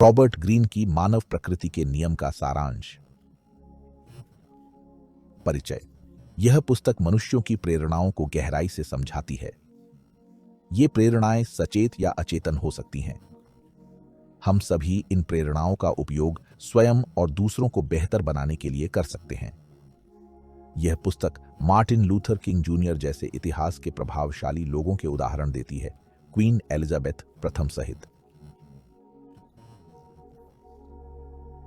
Robert Greene की मानव प्रकृति के नियम का सारांश। परिचय। यह पुस्तक मनुष्यों की प्रेरणाओं को गहराई से समझाती है। ये प्रेरणाएं सचेत या अचेतन हो सकती हैं। हम सभी इन प्रेरणाओं का उपयोग स्वयं और दूसरों को बेहतर बनाने के लिए कर सकते हैं। यह पुस्तक मार्टिन लूथर किंग जूनियर जैसे इतिहास के प्रभावशाली लोगों के उदाहरण देती है, क्वीन एलिजाबेथ प्रथम सहित।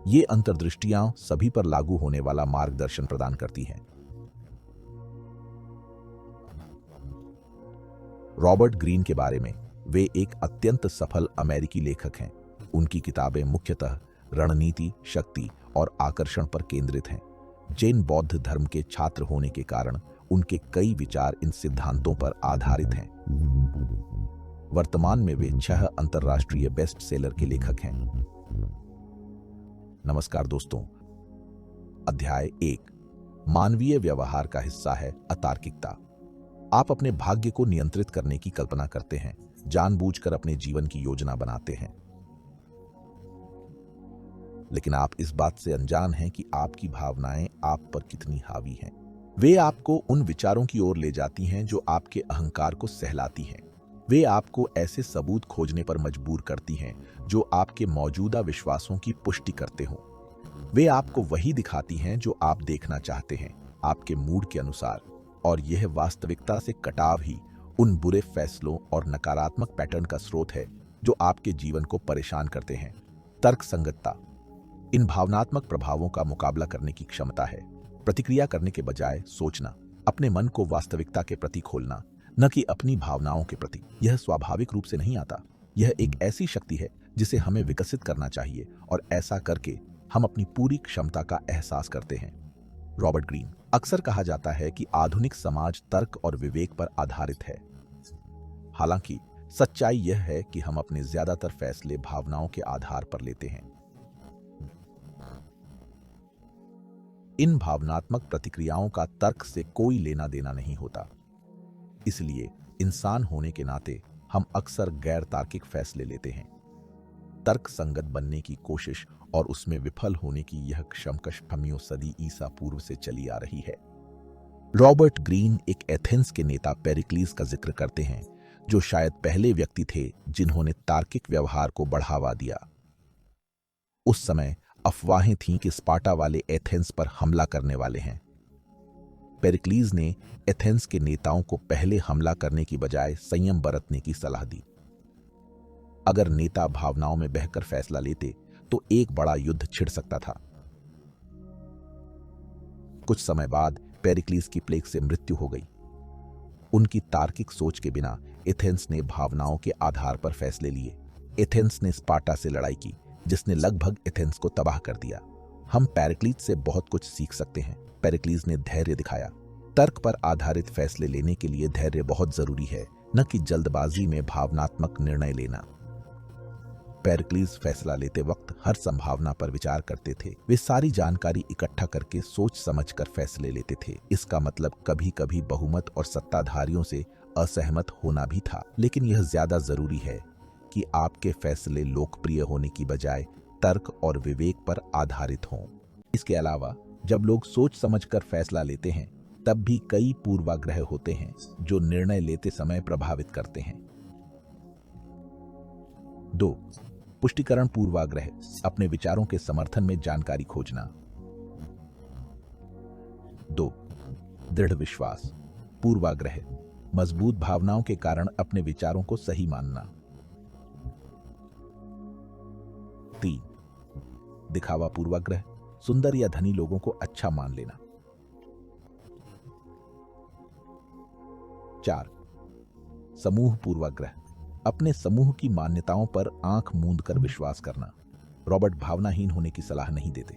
ये अंतर्दृष्टियां सभी पर लागू होने वाला मार्गदर्शन प्रदान करती हैं। रॉबर्ट ग्रीन के बारे में। वे एक अत्यंत सफल अमेरिकी लेखक हैं। उनकी किताबें मुख्यतः रणनीति, शक्ति और आकर्षण पर केंद्रित हैं। जैन बौद्ध धर्म के छात्र होने के कारण उनके कई विचार इन सिद्धांतों पर आधारित हैं। वर्तमान में वे 6 अंतर्राष्ट्रीय बेस्ट सेलर के लेखक हैं। नमस्कार दोस्तों। अध्याय 1 मानवीय व्यवहार का हिस्सा है अतार्किकता। आप अपने भाग्य को नियंत्रित करने की कल्पना करते हैं, जानबूझकर अपने जीवन की योजना बनाते हैं, लेकिन आप इस बात से अनजान हैं कि आपकी भावनाएं आप पर कितनी हावी हैं। वे आपको उन विचारों की ओर ले जाती हैं जो आपके अहंकार को सहलाती हैं। वे आपको ऐसे सबूत खोजने पर मजबूर करती हैं जो आपके मौजूदा विश्वासों की पुष्टि करते हों। वे आपको वही दिखाती हैं जो आप देखना चाहते हैं, आपके मूड के अनुसार, और यह वास्तविकता से कटाव ही उन बुरे फैसलों और नकारात्मक पैटर्न का स्रोत है जो आपके जीवन को परेशान करते हैं। तर्कसंगतता इन भावनात्मक प्रभावों का मुकाबला करने की क्षमता है। प्रतिक्रिया करने के बजाय सोचना, अपने मन को वास्तविकता के प्रति खोलना, न कि अपनी भावनाओं के प्रति। यह स्वाभाविक रूप से नहीं आता। यह एक ऐसी शक्ति है जिसे हमें विकसित करना चाहिए, और ऐसा करके हम अपनी पूरी क्षमता का एहसास करते हैं। Robert Greene. अक्सर कहा जाता है कि आधुनिक समाज तर्क और विवेक पर आधारित है। हालांकि सच्चाई यह है कि हम अपने ज्यादातर फैसले भावनाओं के आधार पर लेते हैं। इन भावनात्मक प्रतिक्रियाओं का तर्क से कोई लेना देना नहीं होता। इसलिए इंसान होने के नाते हम अक्सर गैर तार्किक फैसले लेते हैं। तर्क संगत बनने की कोशिश और उसमें विफल होने की यह क्षमकश कमियों सदी ईसा पूर्व से चली आ रही है। रॉबर्ट ग्रीन एक एथेंस के नेता पेरिक्लीस का जिक्र करते हैं, जो शायद पहले व्यक्ति थे जिन्होंने तार्किक व्यवहार को बढ़ावा दिया। उस समय अफवाहें थीं कि स्पार्टा वाले एथेंस पर हमला करने वाले हैं। पेरिक्लीस ने एथेंस के नेताओं को पहले हमला करने की बजाय संयम बरतने की सलाह दी। अगर नेता भावनाओं में बहकर फैसला लेते तो एक बड़ा युद्ध छिड़ सकता था। कुछ समय बाद पेरिक्लीस की प्लेग से मृत्यु हो गई। उनकी तार्किक सोच के बिना एथेंस ने भावनाओं के आधार पर फैसले लिए। एथेंस ने स्पार्टा से लड़ाई की, जिसने लगभग एथेंस को तबाह कर दिया। हम पेरिक्लीस से बहुत कुछ सीख सकते हैं। पेरिक्लीस ने धैर्य दिखाया। तर्क पर आधारित फैसले लेने के लिए धैर्य बहुत जरूरी है, न कि जल्दबाजी में भावनात्मक निर्णय लेना। पेरिक्लीस फैसला लेते वक्त हर संभावना पर विचार करते थे। वे सारी जानकारी इकट्ठा करके सोच समझकर फैसले लेते थे। इसका मतलब कभी कभी बहुमत और सत्ताधारियों से असहमत होना भी था, लेकिन यह ज्यादा जरूरी है कि आपके फैसले लोकप्रिय होने की बजाय तर्क और विवेक पर आधारित हों। इसके अलावा जब लोग सोच समझकर फैसला लेते हैं, तब भी कई पूर्वाग्रह होते हैं जो निर्णय लेते समय प्रभावित करते हैं। 2 पुष्टिकरण पूर्वाग्रह अपने विचारों के समर्थन में जानकारी खोजना। 2 दृढ़ विश्वास पूर्वाग्रह मजबूत भावनाओं के कारण अपने विचारों को सही मानना। 3 दिखावा पूर्वाग्रह सुंदर या धनी लोगों को अच्छा मान लेना। 4 समूह पूर्वाग्रह अपने समूह की मान्यताओं पर आंख मूंद कर विश्वास करना। रॉबर्ट भावनाहीन होने की सलाह नहीं देते,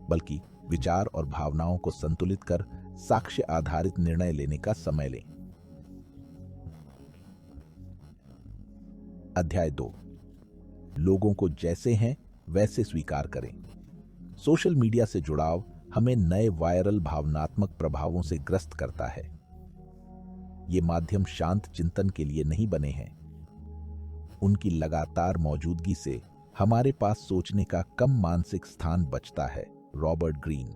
बल्कि विचार और भावनाओं को संतुलित कर साक्ष्य आधारित निर्णय लेने का समय लें। अध्याय 2 लोगों को जैसे हैं वैसे स्वीकार करें। सोशल मीडिया से जुड़ाव हमें नए वायरल भावनात्मक प्रभावों से ग्रस्त करता है। ये माध्यम शांत चिंतन के लिए नहीं बने हैं। उनकी लगातार मौजूदगी से हमारे पास सोचने का कम मानसिक स्थान बचता है। Robert Greene.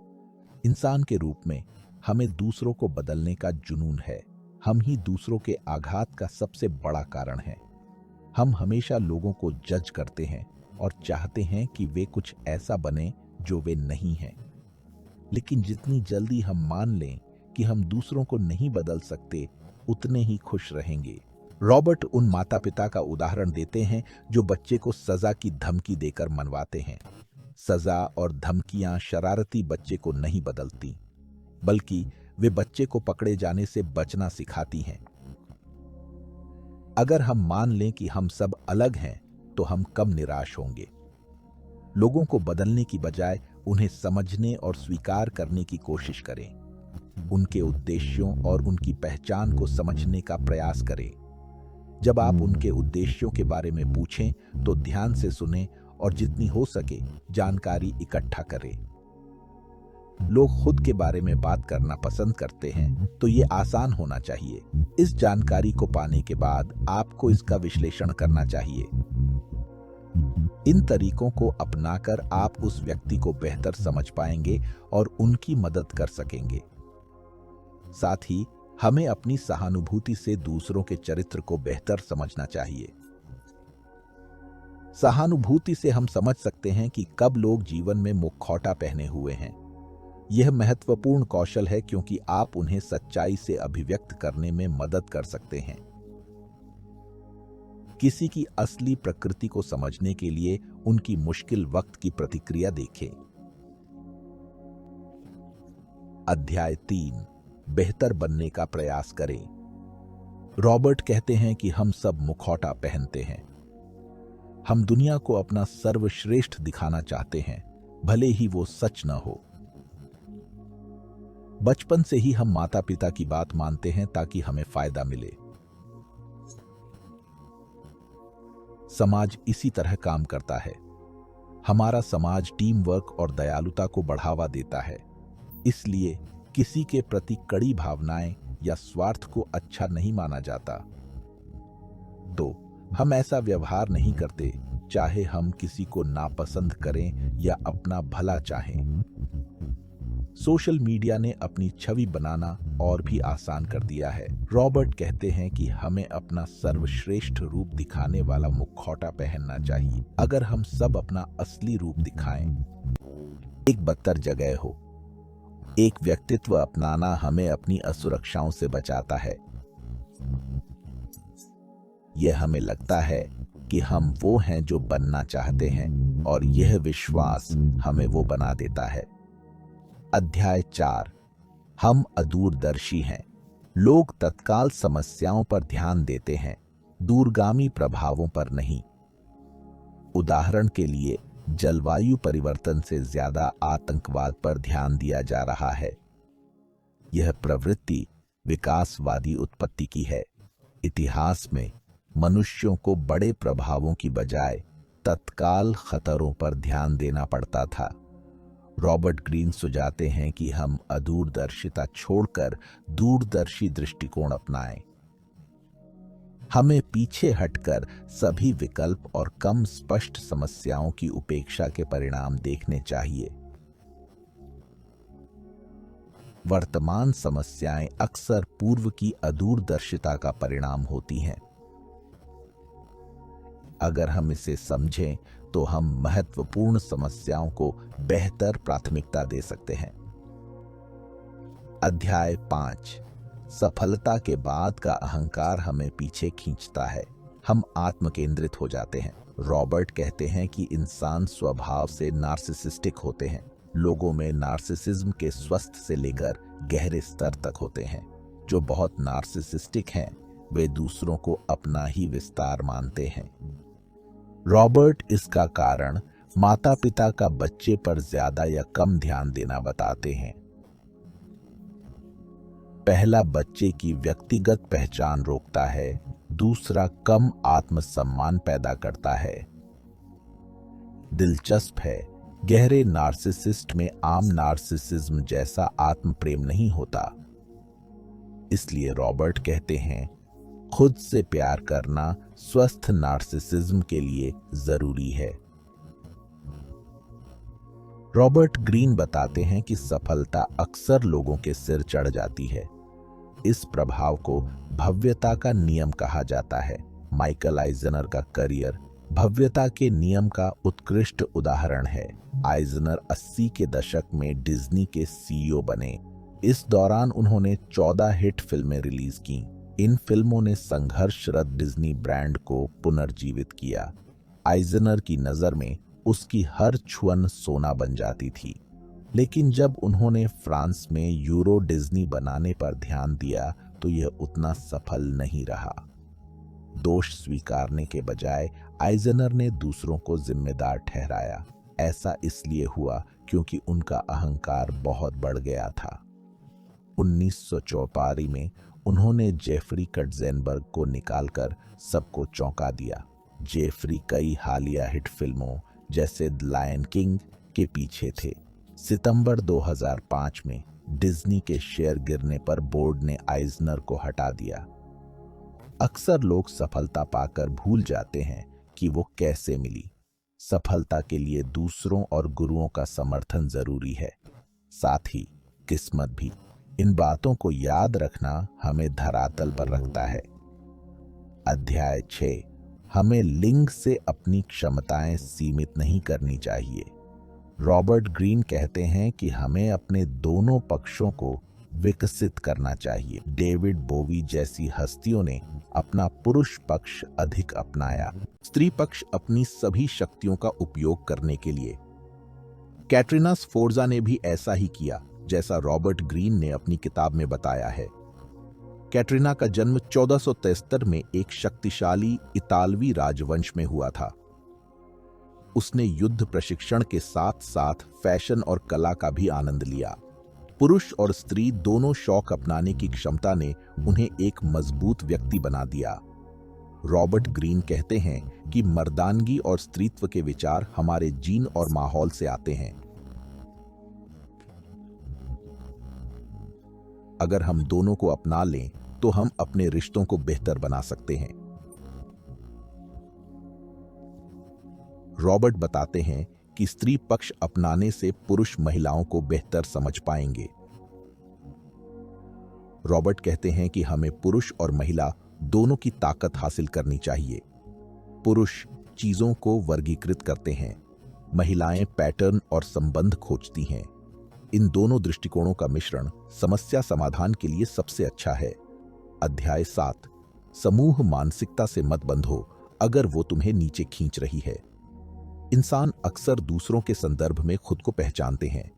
इंसान के रूप में हमें दूसरों को बदलने का जुनून है। हम ही दूसरों के आघात का सबसे बड़ा कारण हैं। हम हमेशा लोगों को जज करते हैं और चाहते हैं कि वे कुछ ऐसा बने जो वे नहीं हैं। लेकिन जितनी जल्दी हम मान लें कि हम दूसरों को नहीं बदल सकते, उतने ही खुश रहेंगे। रॉबर्ट उन माता पिता का उदाहरण देते हैं जो बच्चे को सजा की धमकी देकर मनवाते हैं। सजा और धमकियां शरारती बच्चे को नहीं बदलती, बल्कि वे बच्चे को पकड़े जाने से बचना सिखाती हैं। अगर हम मान लें कि हम सब अलग हैं, तो हम कम निराश होंगे। लोगों को बदलने की बजाय उन्हें समझने और स्वीकार करने की कोशिश करें। उनके उद्देश्यों और उनकी पहचान को समझने का प्रयास करें। जब आप उनके उद्देश्यों के बारे में पूछें, तो ध्यान से सुनें और जितनी हो सके जानकारी इकट्ठा करें। लोग खुद के बारे में बात करना पसंद करते हैं, तो ये आसान होना चाहिए। इस जानकारी को पाने के बाद आपको इसका विश्लेषण करना चाहिए। इन तरीकों को अपनाकर आप उस व्यक्ति को बेहतर समझ पाएंगे और उनकी मदद कर सकेंगे। साथ ही हमें अपनी सहानुभूति से दूसरों के चरित्र को बेहतर समझना चाहिए। सहानुभूति से हम समझ सकते हैं कि कब लोग जीवन में मुखौटा पहने हुए हैं। यह महत्वपूर्ण कौशल है क्योंकि आप उन्हें सच्चाई से अभिव्यक्त करने में मदद कर सकते हैं। किसी की असली प्रकृति को समझने के लिए उनकी मुश्किल वक्त की प्रतिक्रिया देखें। अध्याय 3, बेहतर बनने का प्रयास करें। रॉबर्ट कहते हैं कि हम सब मुखौटा पहनते हैं। हम दुनिया को अपना सर्वश्रेष्ठ दिखाना चाहते हैं, भले ही वो सच न हो। बचपन से ही हम माता पिता की बात मानते हैं ताकि हमें फायदा मिले। समाज इसी तरह काम करता है। हमारा समाज टीम वर्क और दयालुता को बढ़ावा देता है। इसलिए किसी के प्रति कड़ी भावनाएं या स्वार्थ को अच्छा नहीं माना जाता। तो हम ऐसा व्यवहार नहीं करते, चाहे हम किसी को नापसंद करें या अपना भला चाहें। सोशल मीडिया ने अपनी छवि बनाना और भी आसान कर दिया है। रॉबर्ट कहते हैं कि हमें अपना सर्वश्रेष्ठ रूप दिखाने वाला मुखौटा पहनना चाहिए। अगर हम सब अपना असली रूप दिखाएं, एक बदतर जगह हो। एक व्यक्तित्व अपनाना हमें अपनी असुरक्षाओं से बचाता है। यह हमें लगता है कि हम वो हैं जो बनना चाहते हैं, और यह विश्वास हमें वो बना देता है। अध्याय 4, हम अदूरदर्शी हैं। लोग तत्काल समस्याओं पर ध्यान देते हैं, दूरगामी प्रभावों पर नहीं। उदाहरण के लिए, जलवायु परिवर्तन से ज्यादा आतंकवाद पर ध्यान दिया जा रहा है। यह प्रवृत्ति विकासवादी उत्पत्ति की है। इतिहास में मनुष्यों को बड़े प्रभावों की बजाय तत्काल खतरों पर ध्यान देना पड़ता था। रॉबर्ट ग्रीन सुझाते हैं कि हम अदूरदर्शिता छोड़कर दूरदर्शी दृष्टिकोण अपनाएं। हमें पीछे हटकर सभी विकल्प और कम स्पष्ट समस्याओं की उपेक्षा के परिणाम देखने चाहिए। वर्तमान समस्याएं अक्सर पूर्व की अदूरदर्शिता का परिणाम होती हैं। अगर हम इसे समझें, तो हम महत्वपूर्ण समस्याओं को बेहतर प्राथमिकता दे सकते हैं। अध्याय 5, सफलता के बाद का अहंकार हमें पीछे खींचता है। हम आत्मकेंद्रित हो जाते हैं। रॉबर्ट कहते हैं कि इंसान स्वभाव से नार्सिसिस्टिक होते हैं। लोगों में नार्सिसिज्म के स्वस्थ से लेकर गहरे स्तर तक होते हैं। जो बहुत नार्सिसिस्टिक हैं, वे दूसरों को अपना ही विस्तार मानते हैं। रॉबर्ट इसका कारण माता पिता का बच्चे पर ज्यादा या कम ध्यान देना बताते हैं। पहला बच्चे की व्यक्तिगत पहचान रोकता है, दूसरा कम आत्मसम्मान पैदा करता है। दिलचस्प है, गहरे नार्सिसिस्ट में आम नार्सिसिज्म जैसा आत्म प्रेम नहीं होता। इसलिए रॉबर्ट कहते हैं, खुद से प्यार करना स्वस्थ नार्सिसिज्म के लिए जरूरी है। रॉबर्ट ग्रीन बताते हैं कि सफलता अक्सर लोगों के सिर चढ़ जाती है। इस प्रभाव को भव्यता का नियम कहा जाता है। माइकल आइजनर का करियर भव्यता के नियम का उत्कृष्ट उदाहरण है। आइजनर 80 के दशक में डिज्नी के सीईओ बने। इस दौरान उन्होंने 14 हिट फिल्में रिलीज की। इन फिल्मों ने संघर्षरत डिज्नी ब्रांड को पुनर्जीवित किया। आइजनर की नज़र में उसकी हर छुअन सोना बन जाती थी। लेकिन जब उन्होंने फ्रांस में यूरो डिज्नी बनाने पर ध्यान दिया तो यह उतना सफल नहीं रहा। दोष स्वीकारने के बजाय आइजनर ने दूसरों को जिम्मेदार ठहराया। ऐसा इसलिए हुआ क्योंकि उनका अहंकार बहुत बढ़ गया था। 1954 में उन्होंने जेफरी कटजेनबर्ग को निकालकर सबको चौंका दिया। जेफरी कई हालिया हिट फिल्मों जैसे द लायन किंग के पीछे थे। सितंबर 2005 में डिज्नी के शेयर गिरने पर बोर्ड ने आइजनर को हटा दिया। अक्सर लोग सफलता पाकर भूल जाते हैं कि वो कैसे मिली। सफलता के लिए दूसरों और गुरुओं का समर्थन जरूरी है, साथ ही किस्मत भी। इन बातों को याद रखना हमें धरातल पर रखता है। अध्याय 6, हमें लिंग से अपनी क्षमताएं सीमित नहीं करनी चाहिए। रॉबर्ट ग्रीन कहते हैं कि हमें अपने दोनों पक्षों को विकसित करना चाहिए। डेविड बोवी जैसी हस्तियों ने अपना पुरुष पक्ष अधिक अपनाया, स्त्री पक्ष अपनी सभी शक्तियों का उपयोग करने के लिए। कैटरीना स्फोर्जा ने भी ऐसा ही किया, जैसा रॉबर्ट ग्रीन ने अपनी किताब में बताया है। कैटरीना का जन्म 1473 में एक शक्तिशाली इतालवी राजवंश में हुआ था। उसने युद्ध प्रशिक्षण के साथ साथ फैशन और कला का भी आनंद लिया। पुरुष और स्त्री दोनों शौक अपनाने की क्षमता ने उन्हें एक मजबूत व्यक्ति बना दिया। रॉबर्ट ग्रीन कहते हैं कि मर्दानगी और स्त्रीत्व के विचार हमारे जीन और माहौल से आते हैं। अगर हम दोनों को अपना लें तो हम अपने रिश्तों को बेहतर बना सकते हैं। रॉबर्ट बताते हैं कि स्त्री पक्ष अपनाने से पुरुष महिलाओं को बेहतर समझ पाएंगे। रॉबर्ट कहते हैं कि हमें पुरुष और महिला दोनों की ताकत हासिल करनी चाहिए। पुरुष चीजों को वर्गीकृत करते हैं, महिलाएं पैटर्न और संबंध खोजती हैं। इन दोनों दृष्टिकोणों का मिश्रण समस्या समाधान के लिए सबसे अच्छा है। अध्याय 7, समूह मानसिकता से मत बंधो अगर वो तुम्हें नीचे खींच रही है। इंसान अक्सर दूसरों के संदर्भ में खुद को पहचानते हैं।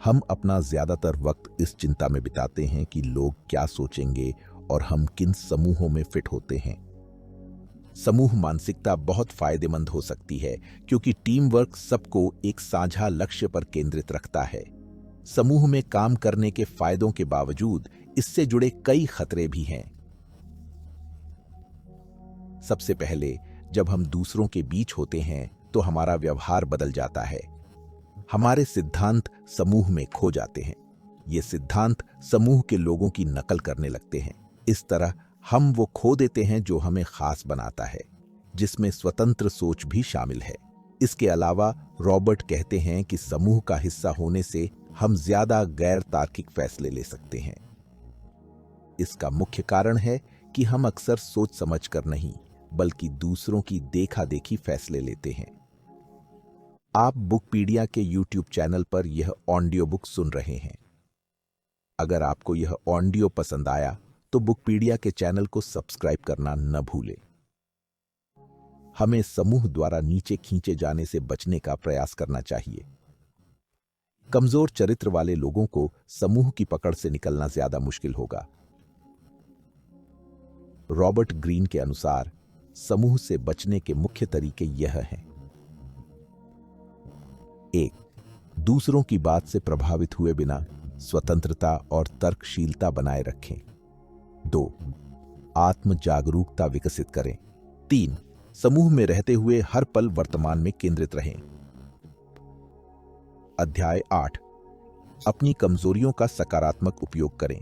हम अपना ज्यादातर वक्त इस चिंता में बिताते हैं कि लोग क्या सोचेंगे और हम किन समूहों में फिट होते हैं। समूह मानसिकता बहुत फायदेमंद हो सकती है क्योंकि टीम वर्क सबको एक साझा लक्ष्य पर केंद्रित रखता है। समूह में काम करने के फायदों के बावजूद इससे जुड़े कई खतरे भी हैं। सबसे पहले, जब हम दूसरों के बीच होते हैं तो हमारा व्यवहार बदल जाता है। हमारे सिद्धांत समूह में खो जाते हैं। ये सिद्धांत समूह के लोगों की नकल करने लगते हैं। इस तरह हम वो खो देते हैं जो हमें खास बनाता है, जिसमें स्वतंत्र सोच भी शामिल है। इसके अलावा रॉबर्ट कहते हैं कि समूह का हिस्सा होने से हम ज्यादा गैर तार्किक फैसले ले सकते हैं। इसका मुख्य कारण है कि हम अक्सर सोच समझकर नहीं, बल्कि दूसरों की देखा देखी फैसले लेते हैं। आप बुकपीडिया के YouTube चैनल पर यह ऑडियो बुक सुन रहे हैं। अगर आपको यह ऑडियो पसंद आया तो बुकपीडिया के चैनल को सब्सक्राइब करना न भूलें। हमें समूह द्वारा नीचे खींचे जाने से बचने का प्रयास करना चाहिए। कमजोर चरित्र वाले लोगों को समूह की पकड़ से निकलना ज्यादा मुश्किल होगा। रॉबर्ट ग्रीन के अनुसार समूह से बचने के मुख्य तरीके यह हैं। 1. दूसरों की बात से प्रभावित हुए बिना स्वतंत्रता और तर्कशीलता बनाए रखें। 2. आत्म जागरूकता विकसित करें। 3. समूह में रहते हुए हर पल वर्तमान में केंद्रित रहें। अध्याय 8, अपनी कमजोरियों का सकारात्मक उपयोग करें।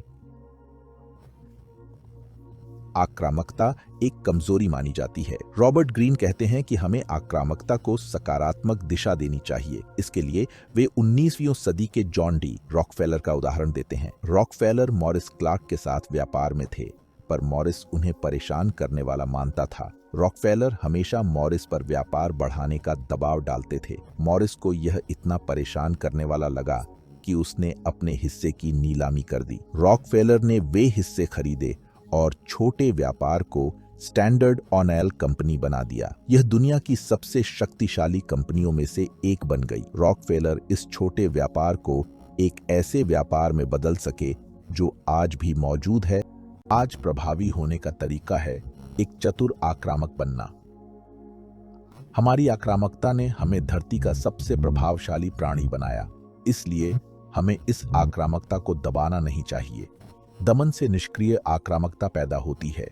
आक्रामकता एक कमजोरी मानी जाती है। रॉबर्ट ग्रीन कहते हैं कि हमें आक्रामकता को सकारात्मक दिशा देनी चाहिए। इसके लिए वे 19वीं सदी के जॉन डी रॉकफेलर का उदाहरण देते हैं। रॉकफेलर मॉरिस क्लार्क के साथ व्यापार में थे, पर मॉरिस उन्हें परेशान करने वाला मानता था। रॉकफेलर हमेशा मॉरिस पर व्यापार बढ़ाने का दबाव डालते थे। मॉरिस को यह इतना परेशान करने वाला लगा कि उसने अपने हिस्से की नीलामी कर दी। रॉकफेलर ने वे हिस्से खरीदे और छोटे व्यापार को स्टैंडर्ड ऑयल कंपनी बना दिया। यह दुनिया की सबसे शक्तिशाली कंपनियों में से एक बन गई। रॉकफेलर इस छोटे व्यापार को एक ऐसे व्यापार में बदल सके जो आज भी मौजूद है। आज प्रभावी होने का तरीका है एक चतुर आक्रामक बनना। हमारी आक्रामकता ने हमें धरती का सबसे प्रभावशाली प्राणी बनाया, इसलिए हमें इस आक्रामकता को दबाना नहीं चाहिए। दमन से निष्क्रिय आक्रामकता पैदा होती है,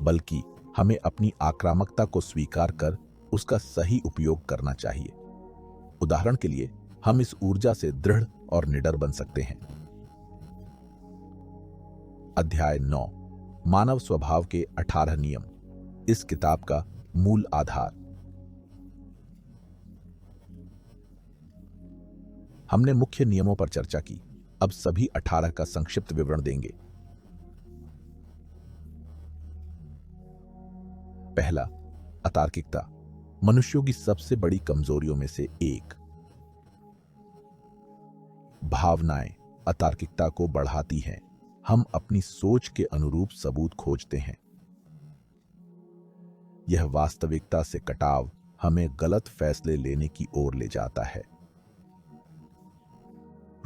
बल्कि हमें अपनी आक्रामकता को स्वीकार कर उसका सही उपयोग करना चाहिए। उदाहरण के लिए, हम इस ऊर्जा से दृढ़ और निडर बन सकते हैं। अध्याय 9, मानव स्वभाव के 18 नियम, इस किताब का मूल आधार। हमने मुख्य नियमों पर चर्चा की, अब सभी 18 का संक्षिप्त विवरण देंगे। पहला, अतार्किकता, मनुष्यों की सबसे बड़ी कमजोरियों में से एक। भावनाएं अतार्किकता को बढ़ाती हैं। हम अपनी सोच के अनुरूप सबूत खोजते हैं। यह वास्तविकता से कटाव हमें गलत फैसले लेने की ओर ले जाता है।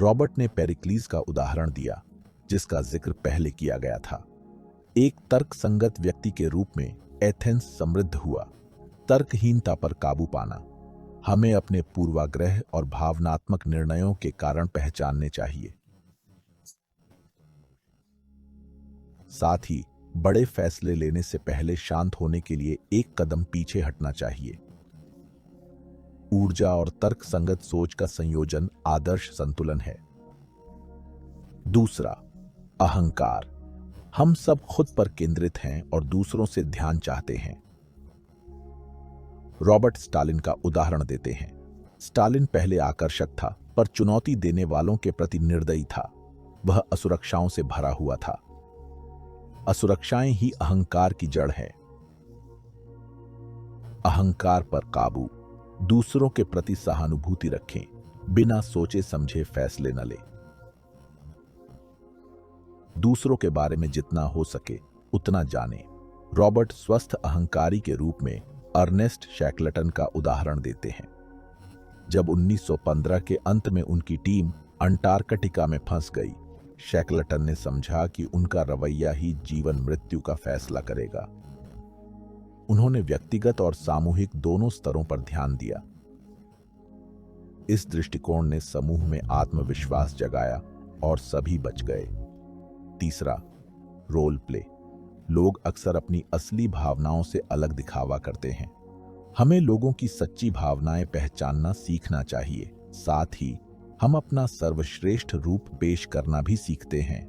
रॉबर्ट ने पेरिक्लीस का उदाहरण दिया, जिसका जिक्र पहले किया गया था। एक तर्कसंगत व्यक्ति के रूप में एथेंस समृद्ध हुआ। तर्कहीनता पर काबू पाना। हमें अपने पूर्वाग्रह और भावनात्मक निर्णयों के कारण पहचानने चाहिए। साथ ही बड़े फैसले लेने से पहले शांत होने के लिए एक कदम पीछे हटना चाहिए। ऊर्जा और तर्कसंगत सोच का संयोजन आदर्श संतुलन है। दूसरा, अहंकार। हम सब खुद पर केंद्रित हैं और दूसरों से ध्यान चाहते हैं। रॉबर्ट स्टालिन का उदाहरण देते हैं। स्टालिन पहले आकर्षक था, पर चुनौती देने वालों के प्रति निर्दयी था। वह असुरक्षाओं से भरा हुआ था। असुरक्षाएं ही अहंकार की जड़ है। अहंकार पर काबू। दूसरों के प्रति सहानुभूति रखें, बिना सोचे समझे फैसले न लें। दूसरों के बारे में जितना हो सके उतना जानें। रॉबर्ट स्वस्थ अहंकारी के रूप में अर्नेस्ट शैकलटन का उदाहरण देते हैं। जब 1915 के अंत में उनकी टीम अंटार्कटिका में फंस गई, शैकलटन ने समझा कि उनका रवैया ही जीवन मृत्यु का फैसला करेगा। उन्होंने व्यक्तिगत और सामूहिक दोनों स्तरों पर ध्यान दिया। इस दृष्टिकोण ने समूह में आत्मविश्वास जगाया और सभी बच गए। तीसरा, रोल प्ले। लोग अक्सर अपनी असली भावनाओं से अलग दिखावा करते हैं। हमें लोगों की सच्ची भावनाएं पहचानना सीखना चाहिए। साथ ही हम अपना सर्वश्रेष्ठ रूप पेश करना भी सीखते हैं।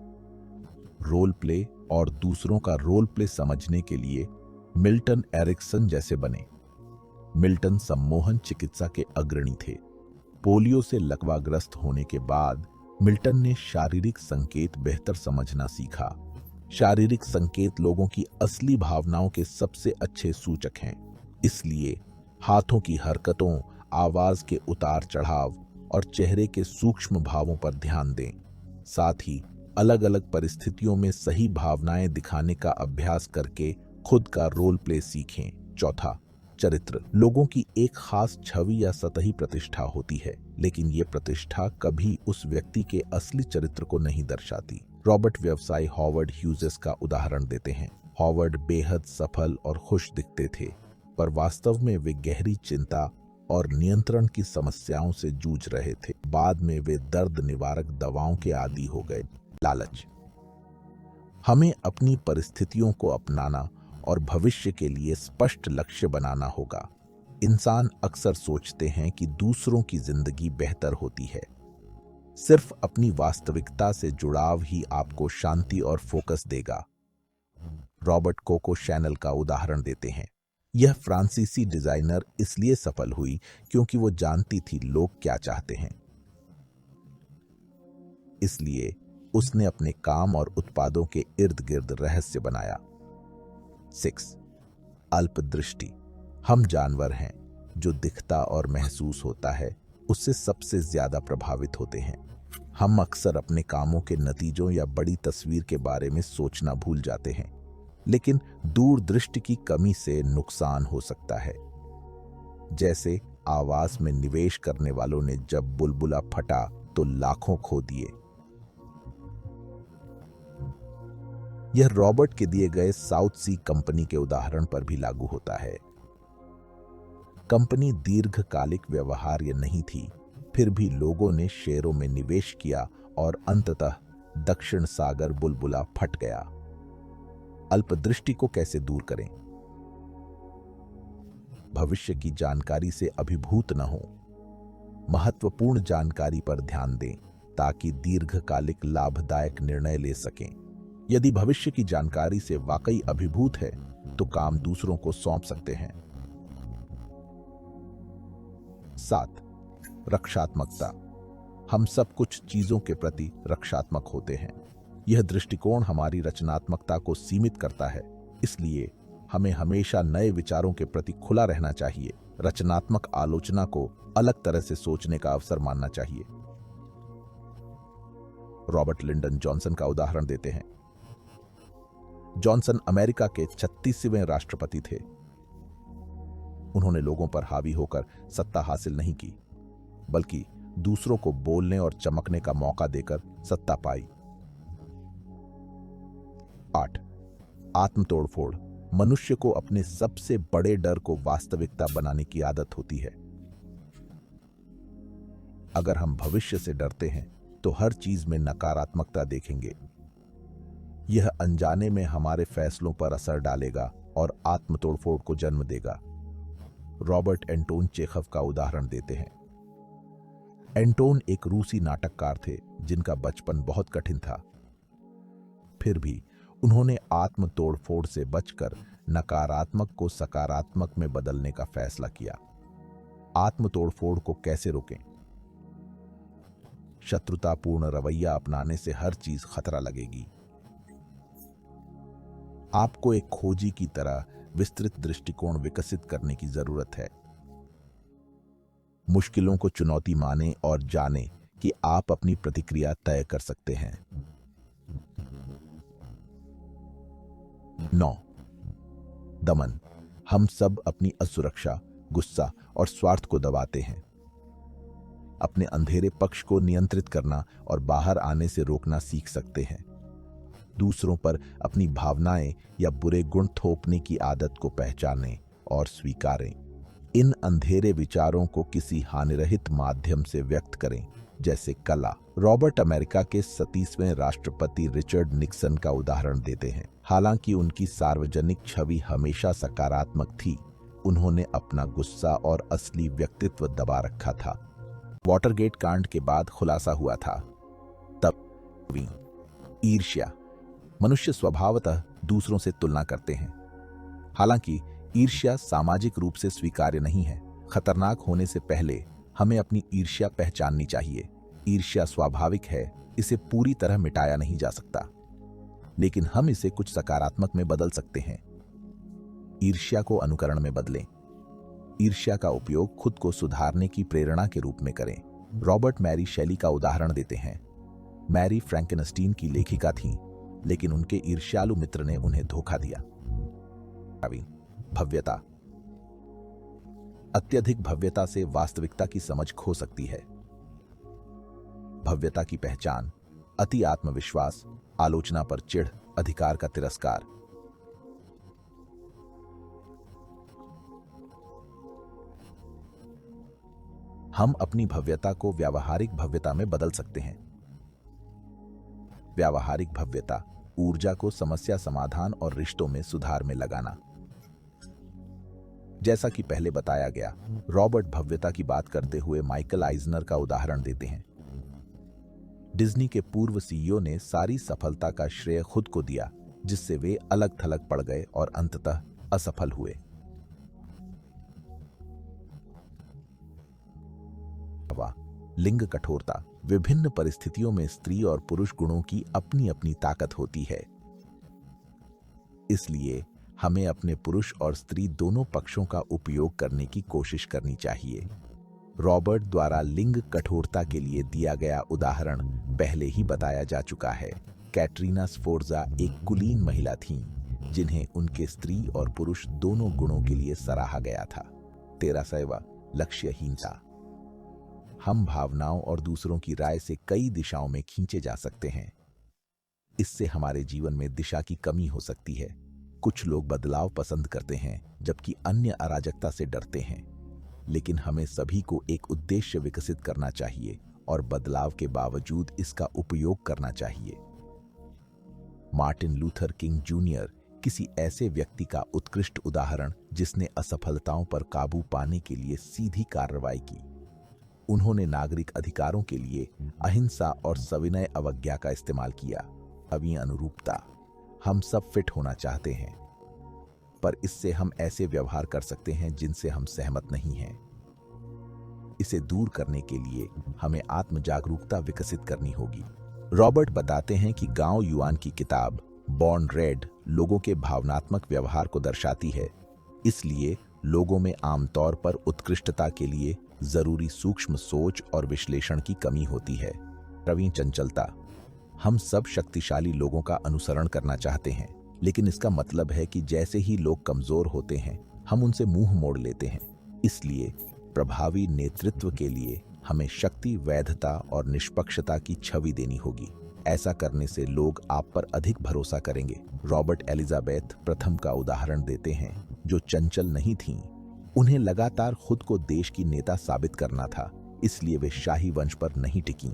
रोल प्ले और दूसरों का रोल प्ले समझने के लिए मिल्टन एरिक्सन जैसे बने। मिल्टन सम्मोहन चिकित्सा के अग्रणी थे। पोलियो से लकवाग्रस्त होने के बाद मिल्टन ने शारीरिक संकेत बेहतर समझना सीखा। शारीरिक संकेत लोगों की असली भावनाओं के सबसे अच्छे सूचक हैं। इसलिए हाथों की हरकतों, आवाज के उतार चढ़ाव और चेहरे के सूक्ष्म भावों पर ध्यान दें। साथ ही अलग अलग परिस्थितियों में सही भावनाएं दिखाने का अभ्यास करके खुद का रोल प्ले सीखें। चौथा, चरित्र। लोगों की एक खास छवि या सतही प्रतिष्ठा होती है, लेकिन ये प्रतिष्ठा कभी उस व्यक्ति के असली चरित्र को नहीं दर्शाती। रॉबर्ट व्यवसायी हॉवर्ड ह्यूजेस का उदाहरण देते हैं। हॉवर्ड बेहद सफल और खुश दिखते थे, पर वास्तव में वे गहरी चिंता और नियंत्रण की समस्याओं से जूझ रहे थे। बाद में वे दर्द निवारक दवाओं के आदी हो गए। लालच। हमें अपनी परिस्थितियों को अपनाना और भविष्य के लिए स्पष्ट लक्ष्य बनाना होगा। इंसान अक्सर सोचते हैं कि दूसरों की जिंदगी बेहतर होती है। सिर्फ अपनी वास्तविकता से जुड़ाव ही आपको शांति और फोकस देगा। रॉबर्ट कोको शैनल का उदाहरण देते हैं। यह फ्रांसीसी डिजाइनर इसलिए सफल हुई क्योंकि वो जानती थी लोग क्या चाहते हैं। इसलिए उसने अपने काम और उत्पादों के इर्द गिर्द रहस्य बनाया। 6. अल्पदृष्टि। हम जानवर हैं, जो दिखता और महसूस होता है उससे सबसे ज्यादा प्रभावित होते हैं। हम अक्सर अपने कामों के नतीजों या बड़ी तस्वीर के बारे में सोचना भूल जाते हैं, लेकिन दूरदृष्टि की कमी से नुकसान हो सकता है। जैसे आवास में निवेश करने वालों ने जब बुलबुला फटा तो लाखों खो दिए। यह रॉबर्ट के दिए गए साउथ सी कंपनी के उदाहरण पर भी लागू होता है। कंपनी दीर्घकालिक व्यवहार्य नहीं थी, फिर भी लोगों ने शेयरों में निवेश किया और अंततः दक्षिण सागर बुलबुला फट गया। अल्पदृष्टि को कैसे दूर करें? भविष्य की जानकारी से अभिभूत न हो। महत्वपूर्ण जानकारी पर ध्यान दें ताकि दीर्घकालिक लाभदायक निर्णय ले सकें। यदि भविष्य की जानकारी से वाकई अभिभूत है तो काम दूसरों को सौंप सकते हैं। 7. रक्षात्मकता। हम सब कुछ चीजों के प्रति रक्षात्मक होते हैं। यह दृष्टिकोण हमारी रचनात्मकता को सीमित करता है, इसलिए हमें हमेशा नए विचारों के प्रति खुला रहना चाहिए। रचनात्मक आलोचना को अलग तरह से सोचने का अवसर मानना चाहिए। रॉबर्ट लिंडन जॉनसन का उदाहरण देते हैं। जॉनसन अमेरिका के 36वें राष्ट्रपति थे। उन्होंने लोगों पर हावी होकर सत्ता हासिल नहीं की, बल्कि दूसरों को बोलने और चमकने का मौका देकर सत्ता पाई। 8. आत्मतोड़फोड़। मनुष्य को अपने सबसे बड़े डर को वास्तविकता बनाने की आदत होती है। अगर हम भविष्य से डरते हैं तो हर चीज में नकारात्मकता देखेंगे। यह अनजाने में हमारे फैसलों पर असर डालेगा और आत्मतोड़फोड़ को जन्म देगा। रॉबर्ट एंटोन चेखव का उदाहरण देते हैं। एंटोन एक रूसी नाटककार थे जिनका बचपन बहुत कठिन था। फिर भी उन्होंने आत्मतोड़फोड़ से बचकर नकारात्मक को सकारात्मक में बदलने का फैसला किया। आत्मतोड़फोड़ को कैसे रोकें? शत्रुतापूर्ण रवैया अपनाने से हर चीज खतरा लगेगी। आपको एक खोजी की तरह विस्तृत दृष्टिकोण विकसित करने की जरूरत है। मुश्किलों को चुनौती माने और जाने कि आप अपनी प्रतिक्रिया तय कर सकते हैं। 9. दमन। हम सब अपनी असुरक्षा, गुस्सा और स्वार्थ को दबाते हैं। अपने अंधेरे पक्ष को नियंत्रित करना और बाहर आने से रोकना सीख सकते हैं। दूसरों पर अपनी भावनाएं या बुरे गुण थोपने की आदत को पहचानें और स्वीकारें। इन अंधेरे विचारों को किसी हानिरहित माध्यम से व्यक्त करें, जैसे कला। रॉबर्ट अमेरिका के 37वें राष्ट्रपति रिचर्ड निक्सन का उदाहरण देते हैं। हालांकि उनकी सार्वजनिक छवि हमेशा सकारात्मक थी, उन्होंने अपना गुस्सा और असली व्यक्तित्व दबा रखा था। वाटरगेट कांड के बाद खुलासा हुआ था, तब ईर्ष्या। मनुष्य स्वभावतः दूसरों से तुलना करते हैं। हालांकि ईर्ष्या सामाजिक रूप से स्वीकार्य नहीं है। खतरनाक होने से पहले हमें अपनी ईर्ष्या पहचाननी चाहिए। ईर्ष्या स्वाभाविक है, इसे पूरी तरह मिटाया नहीं जा सकता, लेकिन हम इसे कुछ सकारात्मक में बदल सकते हैं। ईर्ष्या को अनुकरण में बदलें। ईर्ष्या का उपयोग खुद को सुधारने की प्रेरणा के रूप में करें। रॉबर्ट मैरी शेली का उदाहरण देते हैं। मैरी फ्रैंकेनस्टीन की लेखिका थीं, लेकिन उनके ईर्ष्यालु मित्र ने उन्हें धोखा दिया। भव्यता। अत्यधिक भव्यता से वास्तविकता की समझ खो सकती है। भव्यता की पहचान अति आत्मविश्वास, आलोचना पर चिढ़, अधिकार का तिरस्कार। हम अपनी भव्यता को व्यावहारिक भव्यता में बदल सकते हैं। व्यावहारिक भव्यता ऊर्जा को समस्या समाधान और रिश्तों में सुधार में लगाना। जैसा कि पहले बताया गया, रॉबर्ट भव्यता की बात करते हुए माइकल आइजनर का उदाहरण देते हैं। डिज्नी के पूर्व सीईओ ने सारी सफलता का श्रेय खुद को दिया, जिससे वे अलग थलग पड़ गए और अंततः असफल हुए। लिंग कठोरता। विभिन्न परिस्थितियों में स्त्री और पुरुष गुणों की अपनी अपनी ताकत होती है, इसलिए हमें अपने पुरुष और स्त्री दोनों पक्षों का उपयोग करने की कोशिश करनी चाहिए। रॉबर्ट द्वारा लिंग कठोरता के लिए दिया गया उदाहरण पहले ही बताया जा चुका है। कैटरीना स्फोर्जा एक कुलीन महिला थीं, जिन्हें उनके स्त्री और पुरुष दोनों गुणों के लिए सराहा गया था। 13वां लक्ष्यहीनता। हम भावनाओं और दूसरों की राय से कई दिशाओं में खींचे जा सकते हैं। इससे हमारे जीवन में दिशा की कमी हो सकती है। कुछ लोग बदलाव पसंद करते हैं, जबकि अन्य अराजकता से डरते हैं। लेकिन हमें सभी को एक उद्देश्य विकसित करना चाहिए और बदलाव के बावजूद इसका उपयोग करना चाहिए। मार्टिन लूथर किंग जूनियर किसी ऐसे व्यक्ति का उत्कृष्ट उदाहरण, जिसने असफलताओं पर काबू पाने के लिए सीधी कार्रवाई की। उन्होंने नागरिक अधिकारों के लिए अहिंसा और सविनय अवज्ञा का इस्तेमाल किया। अभी अनुरूपता। हम सब फिट होना चाहते हैं, पर इससे हम ऐसे व्यवहार कर सकते हैं जिनसे हम सहमत नहीं हैं। इसे दूर करने के लिए हमें आत्म जागरूकता विकसित करनी होगी। रॉबर्ट बताते हैं कि गांव युआन की किताब बॉर्न रेड लोगों के भावनात्मक व्यवहार को दर्शाती है। इसलिए लोगों में आमतौर पर उत्कृष्टता के लिए जरूरी सूक्ष्म सोच और विश्लेषण की कमी होती है। प्रवीण चंचलता। हम सब शक्तिशाली लोगों का अनुसरण करना चाहते हैं, लेकिन इसका मतलब है कि जैसे ही लोग कमजोर होते हैं, हम उनसे मुंह मोड़ लेते हैं। इसलिए प्रभावी नेतृत्व के लिए हमें शक्ति, वैधता और निष्पक्षता की छवि देनी होगी। ऐसा करने से लोग आप पर अधिक भरोसा करेंगे। रॉबर्ट एलिजाबेथ प्रथम का उदाहरण देते हैं, जो चंचल नहीं थीं। उन्हें लगातार खुद को देश की नेता साबित करना था, इसलिए वे शाही वंश पर नहीं टिकीं,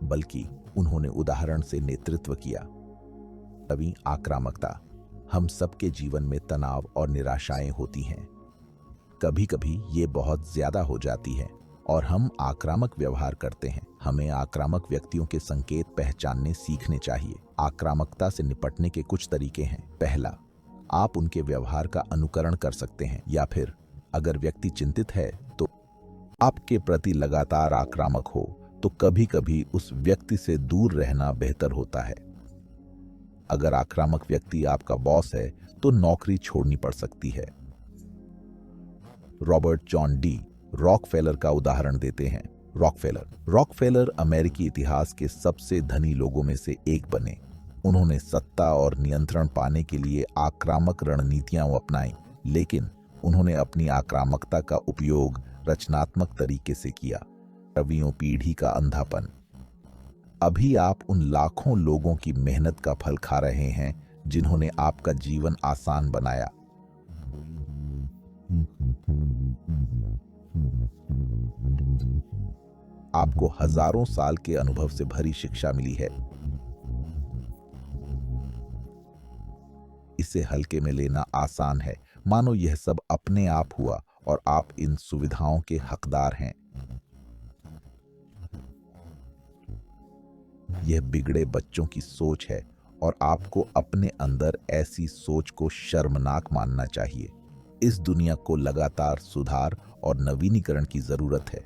बल्कि उन्होंने उदाहरण से नेतृत्व किया। तभी आक्रामकता। हम सबके जीवन में तनाव और निराशाएं होती हैं। कभी कभी ये बहुत ज्यादा हो जाती है और हम आक्रामक व्यवहार करते हैं। हमें आक्रामक व्यक्तियों के संकेत पहचानने सीखने चाहिए। आक्रामकता से निपटने के कुछ तरीके हैं। पहला, आप उनके व्यवहार का अनुकरण कर सकते हैं, या फिर अगर व्यक्ति चिंतित है तो आपके प्रति लगातार आक्रामक हो, तो कभी कभी उस व्यक्ति से दूर रहना बेहतर होता है। अगर आक्रामक व्यक्ति आपका बॉस है तो नौकरी छोड़नी पड़ सकती है। रॉबर्ट जॉन डी रॉकफेलर का उदाहरण देते हैं। रॉकफेलर अमेरिकी इतिहास के सबसे धनी लोगों में से एक बने। उन्होंने सत्ता और नियंत्रण पाने के लिए आक्रामक रणनीतियां अपनाई, लेकिन उन्होंने अपनी आक्रामकता का उपयोग रचनात्मक तरीके से किया। रवियों पीढ़ी का अंधापन। अभी आप उन लाखों लोगों की मेहनत का फल खा रहे हैं जिन्होंने आपका जीवन आसान बनाया। आपको हजारों साल के अनुभव से भरी शिक्षा मिली है। इसे हल्के में लेना आसान है, मानो यह सब अपने आप हुआ और आप इन सुविधाओं के हकदार हैं। यह बिगड़े बच्चों की सोच है और आपको अपने अंदर ऐसी सोच को शर्मनाक मानना चाहिए। इस दुनिया को लगातार सुधार और नवीनीकरण की जरूरत है।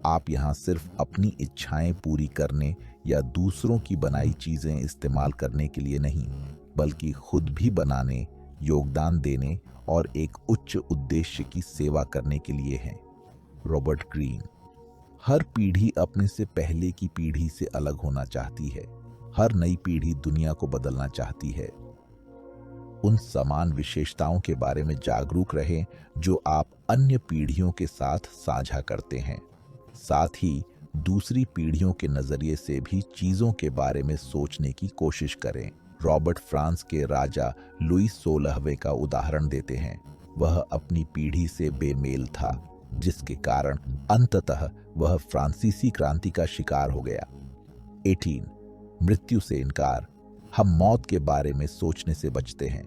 आप यहां सिर्फ अपनी इच्छाएं पूरी करने या दूसरों की बनाई चीजें इस्तेमाल करने के लिए नहीं, बल्कि खुद भी बनाने, योगदान देने और एक उच्च उद्देश्य की सेवा करने के लिए हैं। Robert Greene. हर पीढ़ी अपने से पहले की पीढ़ी से अलग होना चाहती है। हर नई पीढ़ी दुनिया को बदलना चाहती है। उन समान विशेषताओं के बारे में जागरूक रहें जो आप अन्य पीढ़ियों के साथ साझा करते हैं। साथ ही दूसरी पीढ़ियों के नजरिए से भी चीजों के बारे में सोचने की कोशिश करें। रॉबर्ट फ्रांस के राजा लुईस 16वें का उदाहरण देते हैं। वह अपनी पीढ़ी से बेमेल था, जिसके कारण अंततः वह फ्रांसीसी क्रांति का शिकार हो गया। 18 मृत्यु से इनकार। हम मौत के बारे में सोचने से बचते हैं,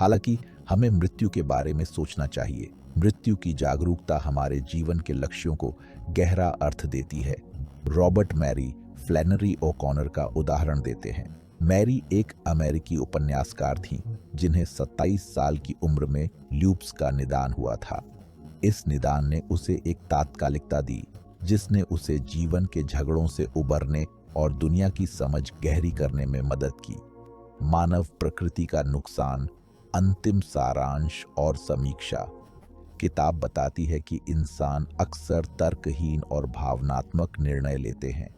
हालांकि हमें मृत्यु के बारे में सोचना चाहिए। मृत्यु की जागरूकता हमारे जीवन के लक्ष्यों को गहरा अर्थ देती है। रॉबर्ट मैरी फ्लैनरी ओकॉनर का उदाहरण देते हैं। मैरी एक अमेरिकी उपन्यासकार थीं, जिन्हें 27 साल की उम्र में ल्यूप्स का निदान हुआ था। इस निदान ने उसे एक तात्कालिकता दी, जिसने उसे जीवन के झगड़ों से उबरने और दुनिया की समझ गहरी करने में मदद की। मानव प्रकृति का नुकसान, अंतिम सारांश और समीक्षा। किताब बताती है कि इंसान अक्सर तर्कहीन और भावनात्मक निर्णय लेते हैं।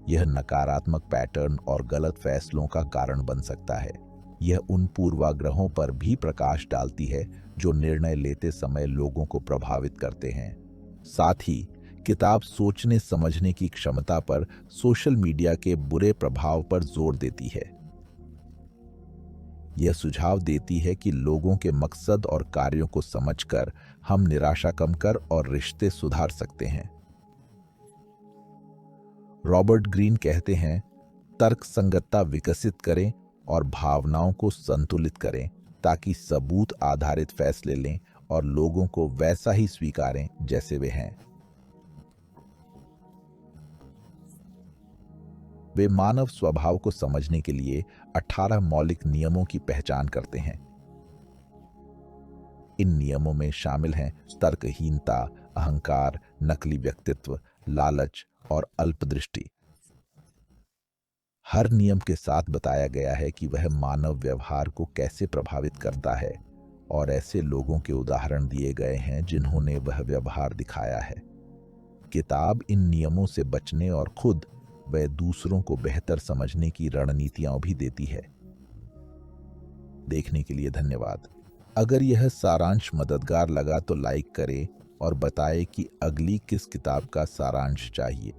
यह नकारात्मक पैटर्न और गलत फैसलों का कारण बन सकता है। यह उन पूर्वाग्रहों पर भी प्रकाश डालती है जो निर्णय लेते समय लोगों को प्रभावित करते हैं। साथ ही किताब सोचने समझने की क्षमता पर सोशल मीडिया के बुरे प्रभाव पर जोर देती है। यह सुझाव देती है कि लोगों के मकसद और कार्यों को समझकर हम निराशा कम कर और रिश्ते सुधार सकते हैं। रॉबर्ट ग्रीन कहते हैं, तर्क संगतता विकसित करें और भावनाओं को संतुलित करें ताकि सबूत आधारित फैसले लें और लोगों को वैसा ही स्वीकारें जैसे वे हैं। वे मानव स्वभाव को समझने के लिए 18 मौलिक नियमों की पहचान करते हैं। इन नियमों में शामिल हैं तर्कहीनता, अहंकार, नकली व्यक्तित्व, लालच और अल्पदृष्टि। हर नियम के साथ बताया गया है कि वह मानव व्यवहार को कैसे प्रभावित करता है और ऐसे लोगों के उदाहरण दिए गए हैं जिन्होंने वह व्यवहार दिखाया है। किताब इन नियमों से बचने और खुद व दूसरों को बेहतर समझने की रणनीतियां भी देती है। देखने के लिए धन्यवाद। अगर यह सारांश मददगार लगा तो लाइक करें और बताएं कि अगली किस किताब का सारांश चाहिए।